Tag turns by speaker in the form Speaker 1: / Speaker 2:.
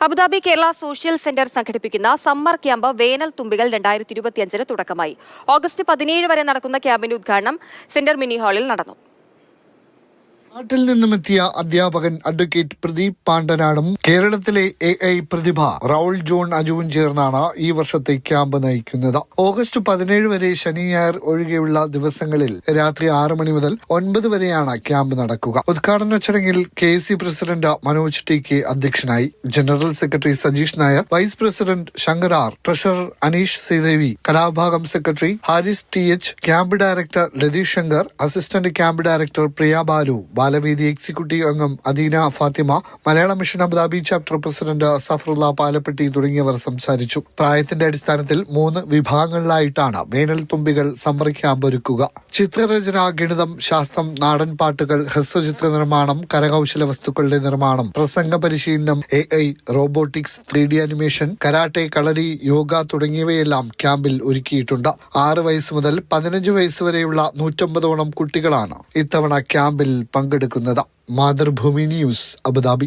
Speaker 1: Abu Dhabi Kerala social centre സംഘടിപ്പിക്കുന്ന summer camp വേനൽ തുമ്പികൾ 2025 തുടക്കമായി. ഓഗസ്റ്റ് 17 വരെ നടക്കുന്ന ക്യാമ്പിന്റെ ഉദ്ഘാടനം സെന്റർ മിനി ഹാളിൽ നടന്നു.
Speaker 2: നാട്ടിൽ നിന്നുമെത്തിയ അധ്യാപകൻ അഡ്വക്കേറ്റ് പ്രദീപ് പാണ്ടനാടും കേരളത്തിലെ AI പ്രതിഭ റൗൾ ജോൺ അജുവും ചേർന്നാണ് ഈ വർഷത്തെ ക്യാമ്പ് നയിക്കുന്നത്. ഓഗസ്റ്റ് 17 വരെ ശനി ഞായർ ഒഴികെയുള്ള ദിവസങ്ങളിൽ രാത്രി 6 മണി മുതൽ 9 വരെയാണ് ക്യാമ്പ് നടക്കുക. ഉദ്ഘാടന ചടങ്ങിൽ KC പ്രസിഡന്റ് മനോജ് TK അധ്യക്ഷനായി. General secretary Sajeesh Nair, vice president Shankar R, treasurer Aneesh Sreedevi, കലാഭാഗം secretary Haris TH, camp director Ratheesh Shankar, assistant camp director Priya Balu, Balavedi executive അംഗം Adeena Fathima, Malayala mission Abu Dhabi chapter president Safarulla Palappetty തുടങ്ങിയവർ സംസാരിച്ചു. പ്രായത്തിന്റെ അടിസ്ഥാനത്തിൽ 3 വിഭാഗങ്ങളിലായിട്ടാണ് വേനൽ തുമ്പികൾ സമ്മർ ക്യാമ്പ് ഒരുക്കുക. ചിത്രരചന, ഗണിതം, ശാസ്ത്രം, നാടൻ പാട്ടുകൾ, ഹ്രസ്വചിത്ര നിർമ്മാണം, കരകൗശല വസ്തുക്കളുടെ നിർമ്മാണം, പ്രസംഗ പരിശീലനം, AI, robotics, 3D animation, karate, kalari, yoga തുടങ്ങിയവയെല്ലാം ക്യാമ്പിൽ ഒരുക്കിയിട്ടുണ്ട്. 6 വയസ്സ് മുതൽ 15 വയസ്സ് വരെയുള്ള 150ഓളം കുട്ടികളാണ് ഇത്തവണ ക്യാമ്പിൽ പങ്കെടുക്കുന്നത്. Mathrubhumi news, Abu Dhabi.